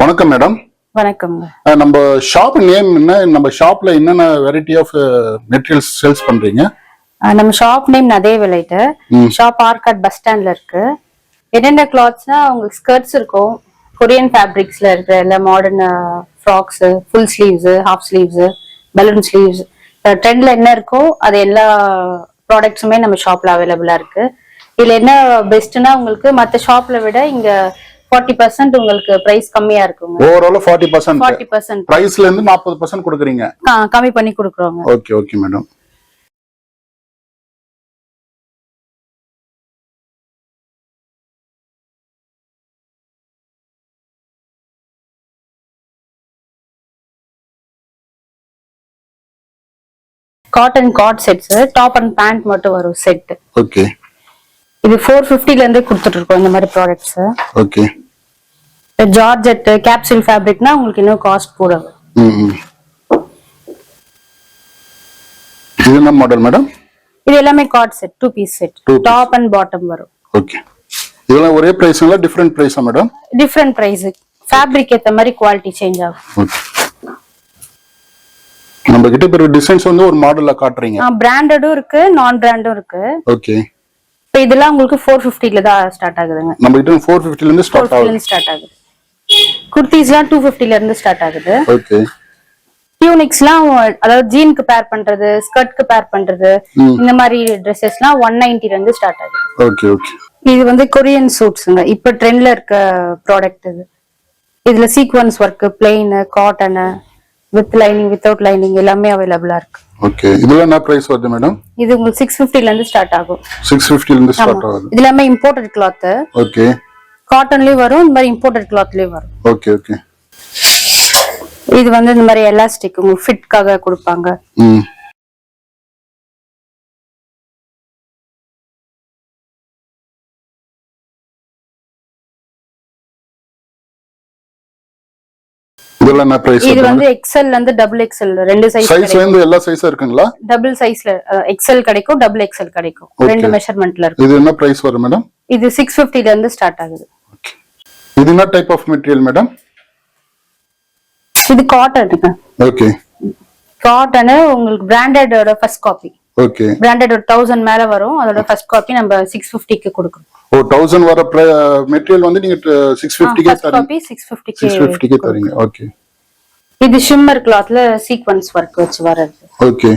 வணக்கம் மேடம். வணக்கம்ங்க. நம்ம ஷாப் நேம் என்ன? நம்ம ஷாப்ல என்னென்ன வெரைட்டி ஆஃப் மெட்டீரியல்ஸ் சேல்ஸ் பண்றீங்க? நம்ம ஷாப் நேம் அதே வெலைட். ஷாப் ஆர்காட் பஸ் ஸ்டாண்ட்ல இருக்கு. என்னென்ன கிளாத்ஸ்னா உங்களுக்கு ஸ்கர்ட்ஸ் இருக்கும், கொரியன் ஃபேப்ரிக்ஸ்ல இருக்கிற எல்லா modern frocks, full sleeves, half sleeves, balloon sleeves, ட்ரெண்ட்ல என்ன இருக்கோ அது எல்லா ப்ராடக்ட்ஸுமே நம்ம ஷாப்ல அவைலபிளா இருக்கு. இதுல என்ன பெஸ்ட்னா உங்களுக்கு மற்ற ஷாப்ல விட இங்க 40% உங்களுக்கு பிரைஸ் கம்மியா இருக்குங்க. ஓவரால் 40%. 40% பிரைஸ்ல இருந்து 40% கொடுக்குறீங்க. கம்மி பண்ணி கொடுக்குறோங்க. Okay okay madam. Cotton cord sets, top and pant மட்டும் வரும் செட். ஓகே. இது 450ல இருந்து கொடுத்துட்டு இருக்கோம் இந்த மாதிரி ப்ராடக்ட்ஸ். ஓகே. ஜார்ஜெட் கேப்சூல் ஃபேப்ரிக்னா உங்களுக்கு இன்னும் காஸ்ட் கூட. இது என்ன மாடல் மேடம்? இது எல்லாமே காட் set, 2 piece set, top and bottom வரும். ஓகே. இதெல்லாம் ஒரே பிரைஸ்ங்களா டிஃபரண்ட் பிரைஸா மேடம்? டிஃபரண்ட் பிரைஸ், ஃபேப்ரிக் ஏத்த மாதிரி குவாலிட்டி சேஞ்ச் ஆகும். ஓகே. நம்ம கிட்ட பெரிய டிசைன்ஸ் வந்து ஒரு மாடல்ல காட்றீங்க. பிராண்டடும் இருக்கு, நான் பிராண்டும் இருக்கு. ஓகே. இப்போ இதெல்லாம் உங்களுக்கு 450ல தான் ஸ்டார்ட் ஆகுதுங்க. நம்ம கிட்ட 450ல இருந்து ஸ்டார்ட் ஆகுது. குர்தீஸ்லாம் 250ல இருந்து ஸ்டார்ட் ஆகுது. ஓகே. டியூனிக்ஸ்லாம் அதாவது ஜீனுக்கு பேர் பண்றது, ஸ்கர்ட்க்கு பேர் பண்றது, இந்த மாதிரி Dressesலாம் 190ல இருந்து ஸ்டார்ட் ஆகுது. Okay okay. இது வந்து கொரியன் சூட்ஸ்ங்க. இப்ப ட்ரெண்ட்ல இருக்க ப்ராடக்ட் இது. இதுல sequence work, plain, cotton, with lining, without lining எல்லாமே அவைலபிளா இருக்கு. ஓகே. இதெல்லாம் என்ன பிரைஸ் வருது மேடம்? இது உங்களுக்கு 650ல இருந்து ஸ்டார்ட் ஆகும். 650ல இருந்து ஸ்டார்ட் ஆகுது. இது எல்லாமே இம்போர்ட்டட் கிளாத். ஓகே. காட்டன்லயும் வரும், இந்த மாதிரி இம்போர்ட்டட் கிளாத்லயும் வரும். Okay okay. இது வந்து இந்த மாதிரி எலாஸ்டிக் உங்களுக்கு ஃபிட்காக கொடுப்பாங்க. இதெல்லாம் என்ன பிரைஸ்? இது வந்து எக்ஸ்எல் வந்து டபுள் எக்ஸ்எல் ரெண்டு சைஸ் வந்து எல்லா சைஸும் இருக்குங்களா? டபுள் சைஸ்ல எக்ஸ்எல் கிடைக்கும், டபுள் எக்ஸ்எல் கிடைக்கும். ரெண்டு மெஷர்மென்ட்ல இருக்கு. இது என்ன பிரைஸ் வரும் மேடம்? இது 650ல இருந்து ஸ்டார்ட் ஆகுது. ஓகே. இது என்ன டைப் ஆஃப் மெட்டீரியல் மேடம்? இது காட்டனுங்க. ஓகே. காட்டன் உங்களுக்கு பிராண்டடோட ஃபர்ஸ்ட் காப்பி. ஓகே. பிராண்டட் 1000 மேல வரும். அதோட ஃபர்ஸ்ட் காப்பி நம்ம 650க்கு கொடுக்கிறோம். ஓ 1000 வர மெட்டீரியல் வந்து நீங்க 650க்கு தரீங்க. காப்பி 650க்கு தரீங்க. ஓகே. இது ஷிம்மர் கிளாத்ல சீக்வென்ஸ் வர்க் வச்சு வரது. ஓகே.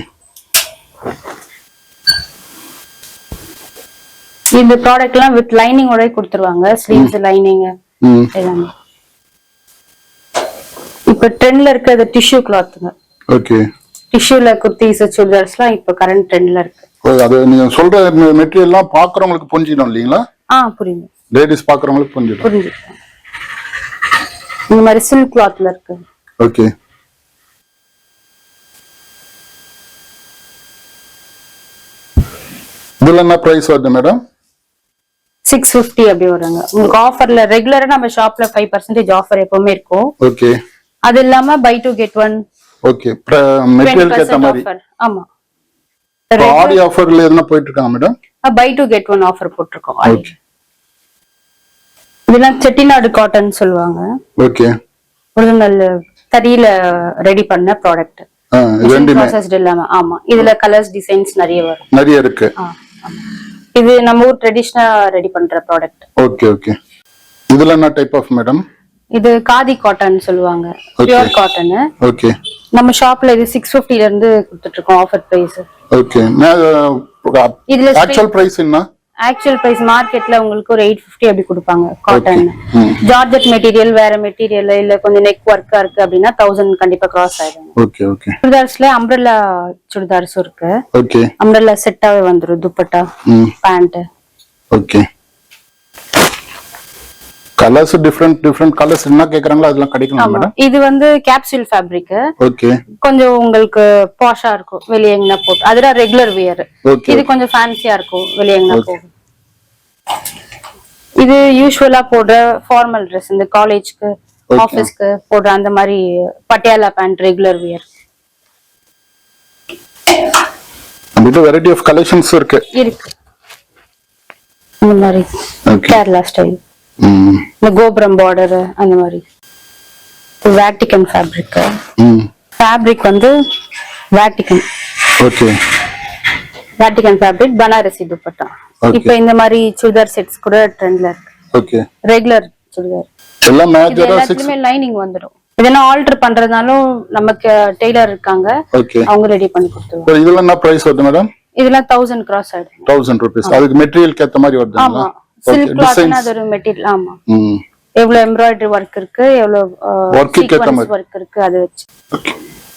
இந்த ப்ராடக்ட்லாம் வித் லைனிங்கோட கொடுத்துருவாங்க. ஸ்லீவ்ஸ் லைனிங் எல்லாமே. இப்ப ட்ரெண்ட்ல இருக்கிறது டிஷ்யூ கிளாத்ங்க. ஓகே. டிஷ்யூல குர்தீஸ், சுடிதார்ஸ்லாம் இப்ப கரண்ட் ட்ரெண்ட்ல இருக்கு. அது நீங்க சொல்ற மெட்டீரியல்லாம் பாக்குறவங்களுக்கு புரிஞ்சிடும் இல்லீங்களா? புரியுது. லேடிஸ் பாக்குறவங்களுக்கு புரிஞ்சிடும். இந்த மாதிரி சில்க் கிளாத்ல இருக்கு. ஓகே. இதெல்லாம் என்ன பிரைஸ் வருது மேடம்? 650 அப்படி வருங்க. உங்களுக்கு ஆஃபர்ல ரெகுலரா நம்ம ஷாப்ல 5% ஆஃபர் எப்பவுமே இருக்கும். ஓகே. அது இல்லாம பை 2 get 1. ஓகே. மெட்டீரியல் ஏத்த மாதிரி. ஆமா. ஆடி ஆஃபர்ல எதுனா போயிட்டு இருக்காங்க மேடம்? பை 2 get 1 ஆஃபர் போட்டுருக்கோம். ஓகே. இதெல்லாம் செட்டிநாடு காட்டன் சொல்லுவாங்க. ஓகே. ஒரிஜினல் தறியில ரெடி பண்ண ப்ராடக்ட். ரெண்டுமே ப்ராசஸ்ட் இல்லாம. ஆமா. இதுல கலர்ஸ் டிசைன்ஸ் நிறைய வரும். நிறைய இருக்கு. இது நம்ம ஊர் ட்ரெடிஷனலா ரெடி பண்ற ப்ராடக்ட். Okay okay. இதெல்லாம் என்ன டைப் ஆஃப் மேடம்? இது காதி காட்டன் சொல்லுவாங்க. Pure cotton. ஓகே. நம்ம ஷாப்ல இது 650ல இருந்து கொடுத்துட்டு இருக்கோம் ஆஃபர் பிரைஸ். ஓகே. இதுல ஆக்சுவல் பிரைஸ் என்ன? ஆக்சுவல் பிரைஸ் மார்க்கெட்ல உங்களுக்கு ஒரு 850 அப்படி கொடுப்பாங்க காட்டன். ஜார்ஜெட் மெட்டீரியல் வேற மெட்டீரியல் இல்ல கொஞ்சம் நெக் ஒர்க்கா இருக்கு அப்படின்னா 1000 கண்டிப்பா கிராஸ் ஆயிடும். Okay okay. சுடிதார்ஸ்ல அம்ப்ரெல்லா சுடிதார்ஸ் இருக்கு. ஓகே. அம்ப்ரெல்லா செட்டாவே வந்துரும், dupatta, pant. Okay. Colours different colours என்ன கேக்குறாங்களோ அதெல்லாம் கிடைக்குமா மேடம்? இது வந்து கேப்சூல் ஃபேப்ரிக். ஓகே. கொஞ்சம் உங்களுக்கு பாஷா இருக்கும் வெளிய எங்கனா போட்டு. அதுல ரெகுலர் வியர். இது கொஞ்சம் ஃபேன்சியா இருக்கும் வெளிய எங்கனா போட்டு. இது யூசுவலா போடுற ஃபார்மல் Dress, இந்த காலேஜ்க்கு ஆபீஸ்க்கு போடுற அந்த மாதிரி பட்டியாலா பேண்ட் ரெகுலர் வியர். அந்த வெரைட்டி ஆஃப் கலெக்ஷன்ஸ் இருக்கு. இந்த மாதிரி கேரளா ஸ்டைல், இந்த கோபுரம் பார்டர் அந்த மாதிரி. Vatican fabric. ம். ஃபேப்ரிக் வந்து Vatican. Okay. Vatican fabric Banarasi dupatta. இப்போ இந்த மாதிரி சுடிதார் செட்ஸ் கூட ட்ரெண்ட்ல இருக்கு. ஓகே. ரெகுலர் சுடிதார். எல்லாம் மேஜரா எல்லாத்துலயுமே லைனிங் வந்துடும். இதனா ஆல்டர் பண்றதுனாலும் நமக்கு டெய்லர் இருக்காங்க. ஓகே. அவங்க ரெடி பண்ணி கொடுத்துருவாங்க. இதெல்லாம் என்ன பிரைஸ் வருது மேடம்? இதெல்லாம் 1000 கிராஸ் ஆயிடும். 1000 ரூபீஸ். அதுக்கு மெட்டீரியல் ஏத்த மாதிரி வருதுங்களா? ஆமா. சில்க் கிளாத்னா அது ஒரு மெட்டீரியல். ஆமா. எவ்வளவு எம்ப்ராய்டரி வர்க் இருக்கு, எவ்வளவு சீக்வென்ஸ் வர்க் இருக்கு அது வச்சு.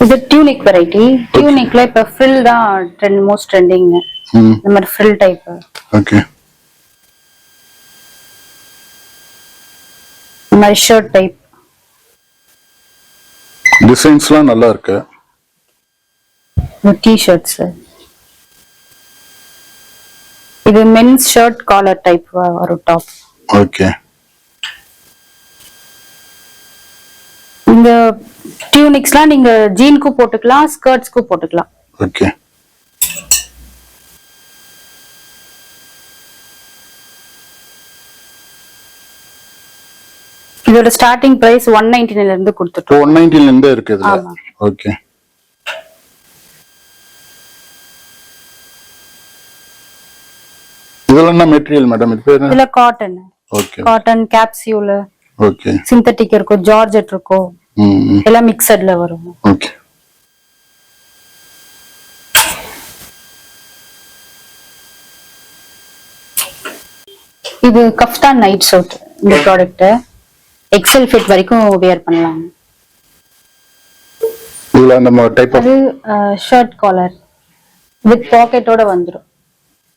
இது டியூனிக் வெரைட்டி. டியூனிக்ல இப்ப ஃப்ரில் தான் மோஸ்ட் ட்ரெண்டிங். இந்த மாதிரி ஃப்ரில் டைப். ஓகே. இந்த மாதிரி ஷர்ட் டைப். டிசைன்ஸ்லாம் நல்லா இருக்கு. டி-ஷர்ட்ஸ். இது மென்ஸ் ஷர்ட் காலர் டைப் ஒரு டாப். ஓகே. இந்த டியூனிக்ஸ்லாம் நீங்க ஜீனுக்கு போட்டுக்கலாம், ஸ்கர்ட்ஸ்க்கு போட்டுக்கலாம். ஓகே. இதோட ஸ்டார்டிங் பிரைஸ் 199 ல இருந்து கொடுத்துட்டோம். 190 ல இருந்து இருக்கு இதுல. ஓகே. இதெல்லாம் என்ன மெட்டீரியல் மேடம்? இது பேரு? இதுல cotton. Okay. Cotton capsule. Okay. Synthetic இருக்கும், ஜார்ஜெட் இருக்கும். எல்லாம் மிக்ஸட்ல வரும். ஓகே. இது கஃப்தான் நைட் சூட். இந்த ப்ராடக்ட் எக்ஸல் ஃபிட் வரைக்கும் வேர் பண்ணலாம். இதுல நம்ம type of shirt collar with பாக்கெட்டோட வந்துரும்.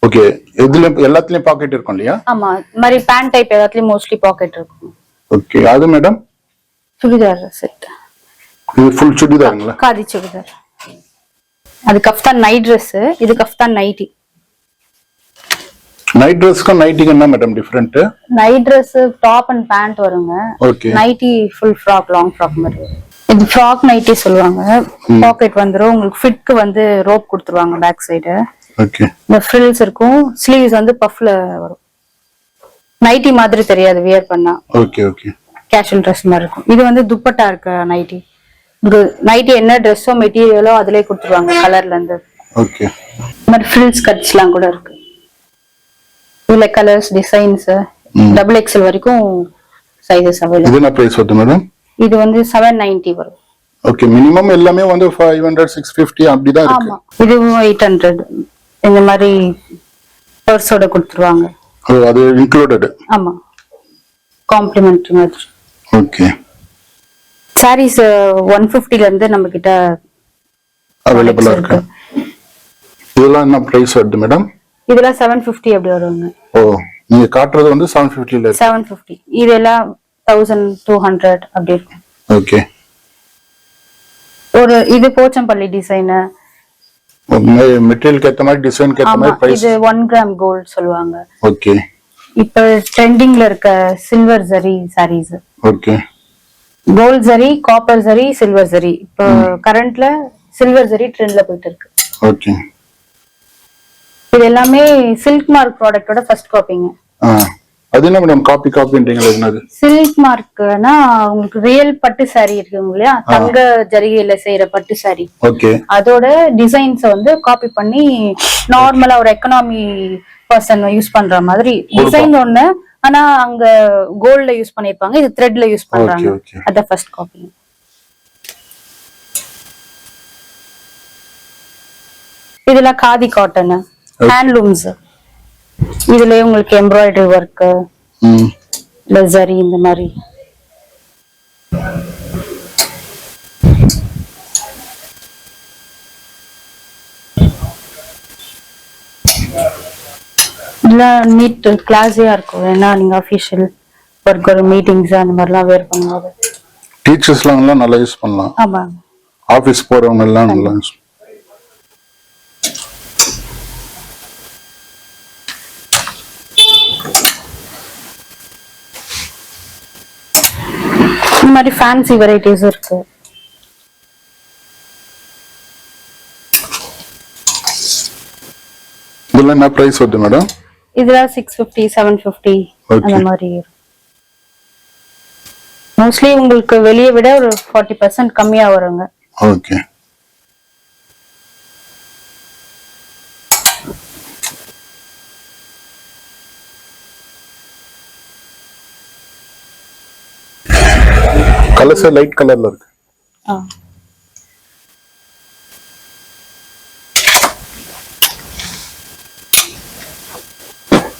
ஓகே. இதுல எல்லாத்துலயும் பாக்கெட் இருக்கும் இல்லையா? ஆமா. இந்த மாதிரி பேண்ட் டைப் எல்லாத்துலயும் மோஸ்ட்லி பாக்கெட் இருக்கும். ஓகே. அது மேடம் சுடிதார் செட். இது ஃபுல் சுடிதாருங்களா? காதி சுடிதார். அது கஃப்தான் நைட் Dress. இது கஃப்தான் நைட்டி. நைட் Dressக்கும் நைட்டிக்கு என்ன madam different? Night Dress top and pant வருங்க. Okay. Nighty full frock, long frock மாதிரி. இது ஃப்ராக் நைட்டி சொல்லுவாங்க. பாக்கெட் வந்துரும். உங்களுக்கு ஃபிட்க்கு வந்து ரோப் கொடுத்துருவாங்க பேக் சைடு. ஓகே. இந்த ஃப்ரில்ஸ் இருக்கும். ஸ்லீவ்ஸ் வந்து பஃப்ல வரும். நைட்டி மாதிரி தெரியாது வியர் பண்ணா. ஓகே. ஓகே. கேஷுவல் Dress மாதிரி இருக்கும். இது வந்து துப்பட்டா இருக்க நைட்டி. நைட்டி என்ன ட்ரெஸ்ஸோ மெட்டீரியலோ அதிலே கொடுத்துருவாங்க கலர்ல இருந்து. ஓகே. இந்த மாதிரி ஃப்ரில்ஸ் கட்ஸ்லாம் கூட இருக்கு. இதுல கலர்ஸ், டிசைன்ஸ், XXL வரைக்கும் சைஸஸ் அவைலபிள். இது என்ன பிரைஸ் வருது மேடம்? இது வந்து 790 வரும். ஓகே. மினிமம் எல்லாமே வந்து 500 650 அப்படி தான் இருக்கு. ஆமா. இது 800 இந்த மாதிரி பர்ஸோட கொடுத்துருவாங்க. அது இன்க்ளூடட். ஆமா. காம்ப்ளிமெண்டரி மாதிரி. ஓகே. சாரீஸ் 150 ல இருந்து நம்ம கிட்ட அவைலபிளா இருக்கு. இதெல்லாம் என்ன பிரைஸ் வருது மேடம்? இதெல்லாம் 750 அப்படி வருங்க. ஓ, நீங்க காட்டுறது வந்து 750 ல இருக்கு. 750. இதெல்லாம் 1200 அப்படி இருக்கும். ஓகே. ஒரு இது போச்சம்பள்ளி டிசைன். மெட்டீரியல் ஏத்த மாதிரி டிசைன் ஏத்த மாதிரி பிரைஸ். இது 1 கிராம் கோல்ட் சொல்லுவாங்க. ஓகே. இப்ப ட்ரெண்டிங்ல இருக்க silver zari saris. Okay. Gold zari, copper zari, silver zari. இப்போ கரண்ட்ல சில்வர் ஜரி ட்ரெண்ட்ல போயிட்டு இருக்கு. ஓகே. இது எல்லாமே சில்க் மார்க் ப்ராடக்ட்டோட ஃபர்ஸ்ட் காப்பிங்க. அது என்ன மேடம் காப்பின்றீங்களா? என்னது சில்க் மார்க்னா உங்களுக்கு ரியல் பட்டு சாரி இருக்குங்க இல்லையா, தங்க ஜரிகையில செய்யற பட்டு சாரி. ஓகே. அதோட டிசைன்ஸ் வந்து காப்பி பண்ணி நார்மலா ஒரு எக்கனாமி பர்சன் யூஸ் பண்ற மாதிரி டிசைன் ஒண்ணு, ஆனா அங்க கோல்ட்ல யூஸ் பண்ணிருப்பாங்க, இது த்ரெட்ல யூஸ் பண்றாங்க. அத ஃபர்ஸ்ட் காப்பி. இதுல காதி காட்டன், ஹேண்ட்லூம்ஸ். இதுல உங்களுக்கு எம்ப்ராய்டரி ஒர்க், லெசரி இந்த மாதிரி. இதெல்லாம் நீட் கிளாஸியா இருக்கும். ஏன்னா நீங்க அபிஷியல் ஒர்க், ஒரு மீட்டிங்ஸ் அந்த மாதிரிலாம் வேர் பண்ணுவாங்க. டீச்சர்ஸ்லாம் நல்லா யூஸ் பண்ணலாம். ஆமா. ஆபீஸ் போறவங்க எல்லாம் நல்லா யூஸ். இந்த மாதிரி ஃபேன்சி வெரைட்டிஸ் இருக்கு. இதெல்லாம் என்ன பிரைஸ் வருது மேடம்? இதுல 650 750 அந்த மாதிரி. மோஸ்ட்லி உங்களுக்கு வெளியே விட ஒரு 40% கம்மியா வருங்க. ஓகே. கலர்ஸ் லைட் கலர்ல இருக்கு.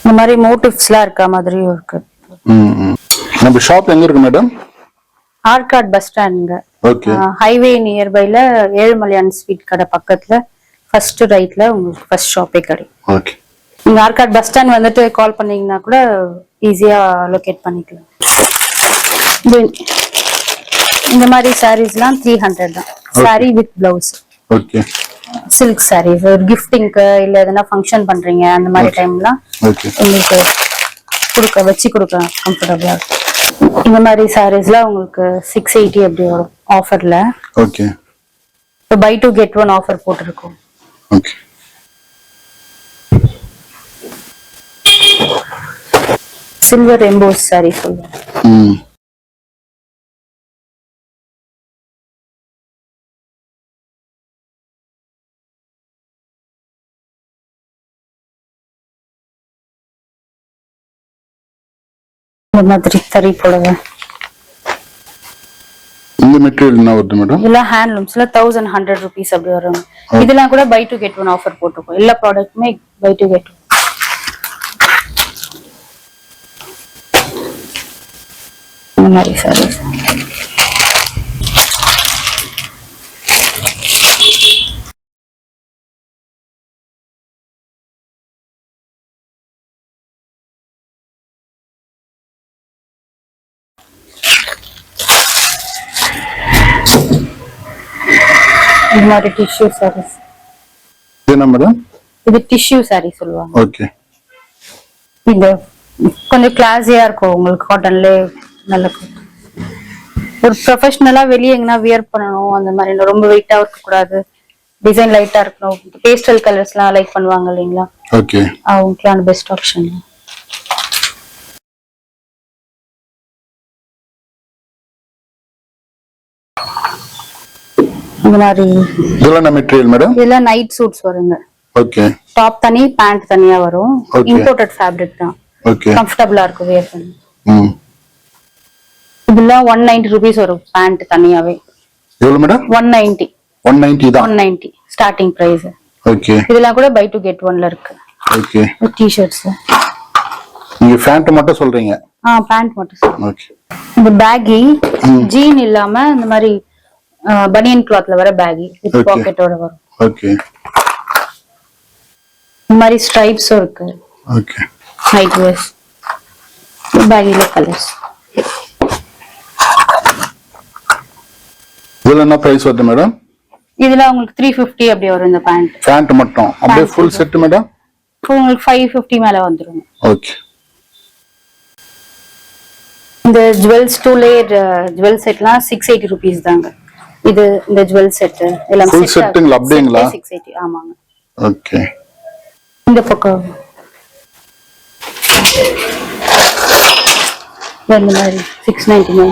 இந்த மாதிரி மோட்டிவ்ஸ்லாம் இருக்க மாதிரியும் இருக்கு. நம்ம ஷாப் எங்க இருக்கு மேடம்? ஆர்காட் பஸ் ஸ்டாண்ட்ங்க. ஓகே. ஹைவே நியர்பைல ஏழுமலையான் ஸ்வீட் கடை பக்கத்துல ஃபர்ஸ்ட் ரைட்ல உங்களுக்கு ஃபர்ஸ்ட் ஷாப்பே கிடைக்கும். ஓகே. நீங்க ஆர்காட் பஸ் ஸ்டாண்ட் வந்துட்டு கால் பண்ணீங்கன்னா கூட ஈஸியா லொகேட் பண்ணிக்கலாம். இந்த மாதிரி சாரீஸ்லாம் 300 தான். Sari with blouse. Okay. Silk saris ஒரு கிஃப்டிங்க்கு இல்ல எதனா ஃபங்க்ஷன் பண்றீங்க அந்த மாதிரி டைம்லாம் உங்களுக்கு வச்சு கொடுக்க கம்ஃபர்டபுளா இருக்கும். இந்த மாதிரி சாரீஸ்லாம் உங்களுக்கு 680 அப்படி வரும் ஆஃபர்ல. ஓகே. இப்போ பை 2 get 1 ஆஃபர் போட்டுருக்கோம். ஓகே. சில்வர் எம்போஸ் சாரி சொல்லுங்க. இந்த மாதிரி தறி புடவை. இந்த மெட்டீரியல் என்ன வருது மேடம்? இதெல்லாம் ஹேண்ட்லூம்ஸ்ல 1100 rupees அப்படி வரும். இதெல்லாம் கூட பை 2 get 1 ஆஃபர் போட்டுருக்கோம். எல்லா ப்ராடக்ட்டுமே பை 2 get 1. இந்த மாதிரி சாரீஸ். இந்த மாதிரி டிஷ்யூ சாரீஸ். என்ன மேடம்? இது டிஷ்யூ சாரி சொல்லுவாங்க. ஓகே. இந்த கொஞ்சம் கிளாஸியா இருக்கும் உங்களுக்கு காட்டன்ல நல்ல ஒரு ப்ரொஃபஷனலா வெளியே எங்கனா வியர் பண்ணணும் அந்த மாதிரி ரொம்ப வெயிட்டா இருக்க கூடாது. டிசைன் லைட்டா இருக்கணும். பேஸ்டல் கலர்ஸ்லாம் லைக் பண்ணுவாங்க இல்லைங்களா? ஓகே. அவங்களுக்கான பெஸ்ட் ஆப்ஷன். இந்த மாதிரி இதெல்லாம் மெட்டீரியல் மேடம்? இதெல்லாம் நைட் சூட்ஸ் வருங்க. ஓகே. டாப் தனி பேண்ட் தனியா வரும். இம்போர்ட்டட் ஃபேப்ரிக் தான். ஓகே. கம்ஃபர்டபுளா இருக்கும் வியர் பண்ண. இதெல்லாம் 190 rupees வரும் பேண்ட் தனியாவே. எவ்வளவு மேடம்? 190. 190 தான். 190 ஸ்டார்டிங் பிரைஸ். ஓகே. இதெல்லாம் கூட பை 2 get 1ல இருக்கு. ஓகே. டி-ஷர்ட்ஸ். நீங்க பேண்ட் மட்டும் சொல்றீங்க? பேண்ட் மட்டும் சொல்றேன். ஓகே. இந்த பேகி ஜீன் இல்லாம இந்த மாதிரி பனியன் கிளாத்ல வர பேகி வித் பாக்கெட்டோட வரும். ஓகே. இந்த மாதிரி ஸ்ட்ரைப்ஸும் இருக்கு. ஓகே. Night wears. பேகில கலர்ஸ். இதெல்லாம் என்ன பிரைஸ் வருது மேடம்? இதுல உங்களுக்கு 350 அப்படி வரும் இந்த பேண்ட். பேண்ட் மட்டும் அப்படியே ஃபுல் செட் மேடம்? உங்களுக்கு 550 மேல வந்துரும். ஓகே. இந்த ஜுவல்ஸ் 2 லேயர் ஜுவல் செட்லாம் 680 rupees தாங்க. இது இந்த ஜுவல் செட் எல்லாம் ஃபுல் செட்டுங்களா? அப்படிங்களா? 680. ஆமாங்க. ஓகே. இந்த பக்கம் இந்த மாதிரி 699.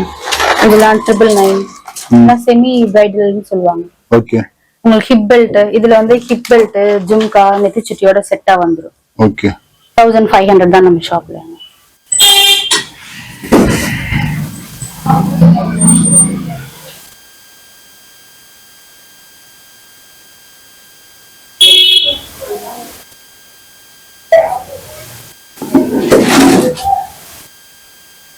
இதெல்லாம் 999. இதெல்லாம் செமி பிரைடல்னு சொல்லுவாங்க. ஓகே. உங்களுக்கு ஹிப் பெல்ட் இதுல வந்து ஹிப் பெல்ட் ஜும்கா நெத்தி சுட்டியோட செட்டா வந்துரும். ஓகே. 1500 தான் நம்ம ஷாப்ல.